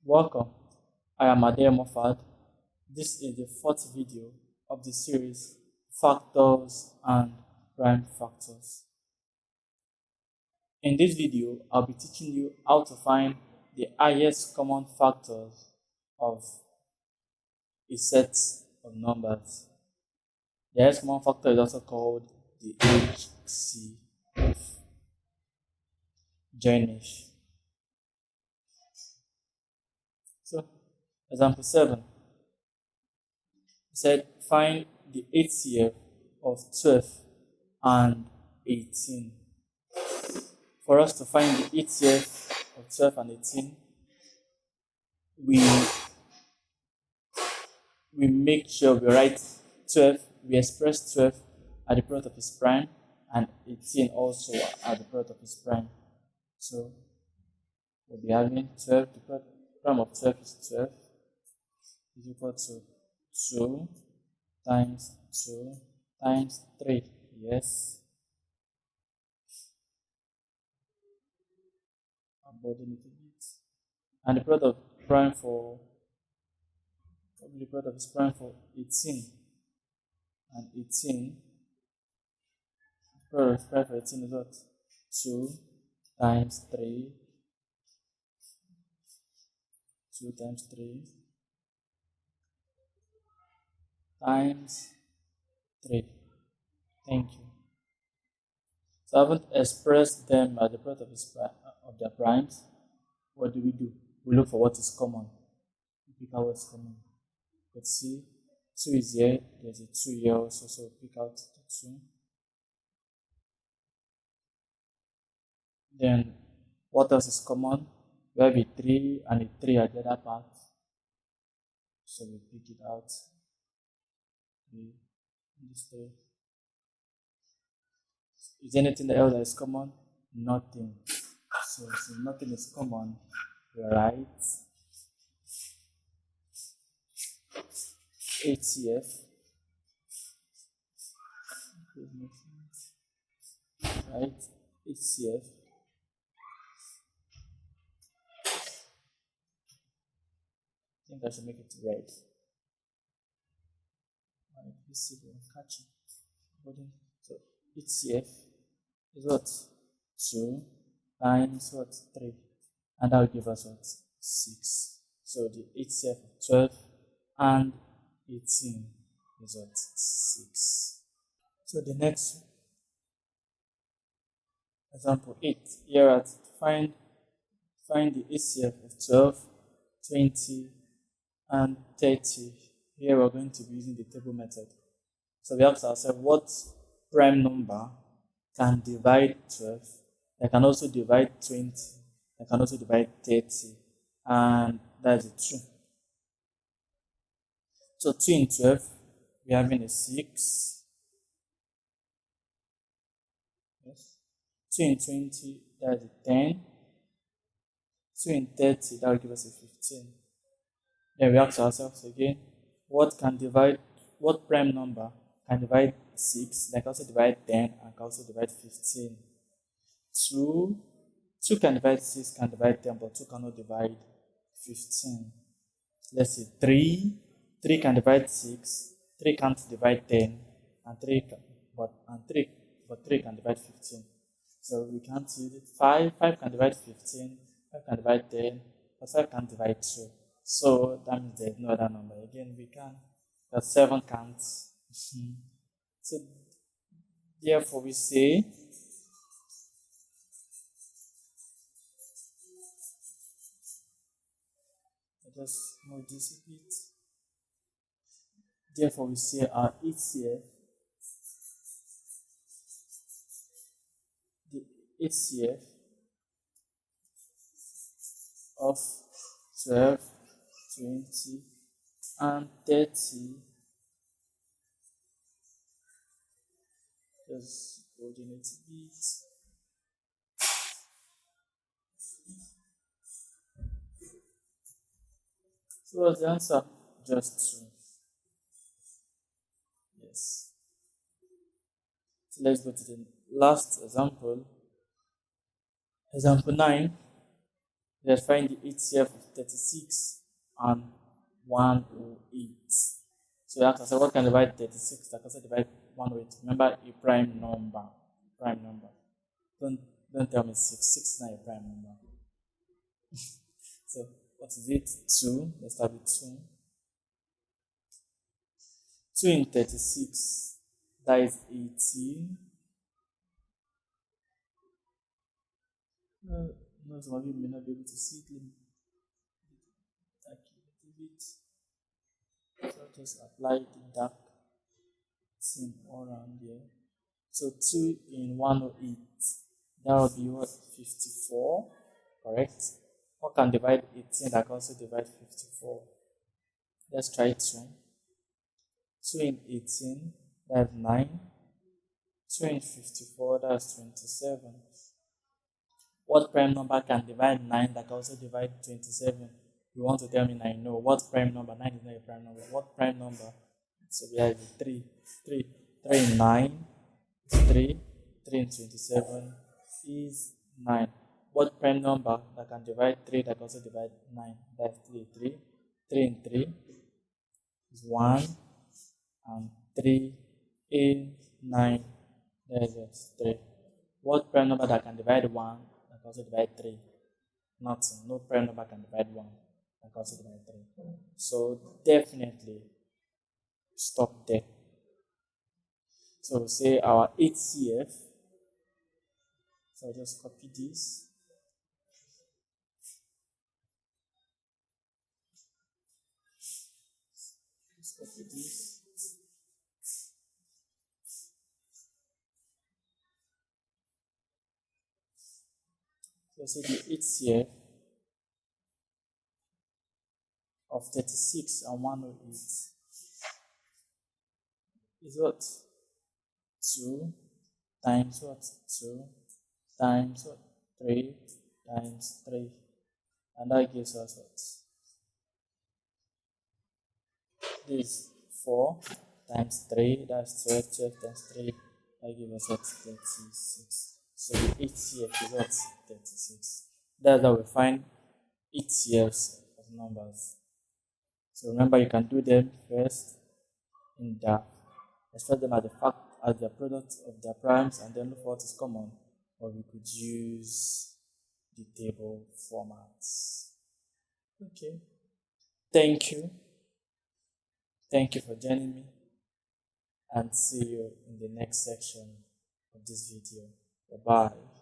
Welcome, I am Ade Moffat. This is the fourth video of the series Factors and Prime Factors. In this video, I'll be teaching you how to find the highest common factors of a set of numbers. The highest common factor is also called the HCF. Joinish. So, example 7. We said find the HCF of 12 and 18. For us to find the HCF of 12 and 18, we make sure we write 12, we express 12 at the product of its prime and 18 also at the product of its prime. So we'll be having 12, the prime of 12 is 12, is equal to 2 times 2 times 3, yes. About a little bit. And the product of prime for 18 and 18, the product of prime for 18 is what? 2 times 3, 2 times 3 times 3. Thank you. So I haven't expressed them as the product of their primes. What do? We look for what is common. We pick out what is common. You could see 2 is here, there's a 2 here also, so pick out the 2. Then what else is common? We have a 3 and a 3 at the other part. So we pick it out. 3 and this 3. Is there anything else that is common? Nothing. So since nothing is common, we write HCF. Right? HCF. I think I should make it red. Visible, catchy. So HCF is what? 2 times what? 3. And that will give us what? 6. So the HCF of 12 and 18 is what? 6. So the next example 8. Here at find the HCF of 12, 20, and 30. Here we're going to be using the table method. So we ask ourselves what prime number can divide 12, they can also divide 20, they can also divide 30, and that's a 2. So 2 in 12, we're having a 6. Yes. 2 in 20, that's a 10. 2 in 30, that will give us a 15. Then we ask ourselves again, what prime number can divide 6, they can also divide 10, and can also divide 15. 2 can divide 6, can divide 10, but 2 cannot divide 15. Let's see, 3 can divide 6, 3 can't divide 10, and 3 can divide 15. So we can't use it. 5 can divide 15, 5 can divide 10, but 5 can't divide 2. So that means there's no other number. Again, we can, but 7 can't. So therefore we say I just move this a bit. Therefore we say our HCF, the HCF of 12, 20, and 30 just coordinate a bit. So what's the answer? Just 2. Yes. So let's go to the last example. Example 9. Let's find the HCF of 36 and 108. So you ask us, what can divide 36? That can divide 108. Remember a prime number. Prime number. Don't tell me 6. 6 is not a prime number. So what is it? 2. Let's start with 2. 2 in 36, that is 18. No, some of you may not be able to see it. Let me a bit. So I'll just apply the dark thing all around here. So 2 in 108, that will be what? 54, correct? What can divide 18 that can also divide 54? Let's try 2. 2 in 18, that's 9. 2 in 54, that's 27. What prime number can divide 9 that can also divide 27? You want to tell me 9? No. What prime number? 9 is not a prime number. What prime number? So we have 3. 3 in 9 is 3. 3 in 27 is 9. What prime number that can divide 3 that can also divide 9? That's 3. 3 in 3 is 1. And 3 in 9, there's just 3. What prime number that can divide 1 that can also divide 3? Nothing. No prime number can divide 1 that can also divide 3. So definitely stop there. So we say our HCF. So I'll just copy this. Just copy this. So the HCF of 36 and 108 is what? 2 times what? 2 times what? 3 times 3. And that gives us what? This 4 times 3, that's 12. 12 times 3, that gives us what? 36. So the HCF is what? 36. That's how we find HCFs of numbers. So remember, you can do them first in the express them as the product of their primes, and then look for what is common. Or we could use the table formats. Okay. Thank you. Thank you for joining me, and see you in the next section of this video. Bye-bye.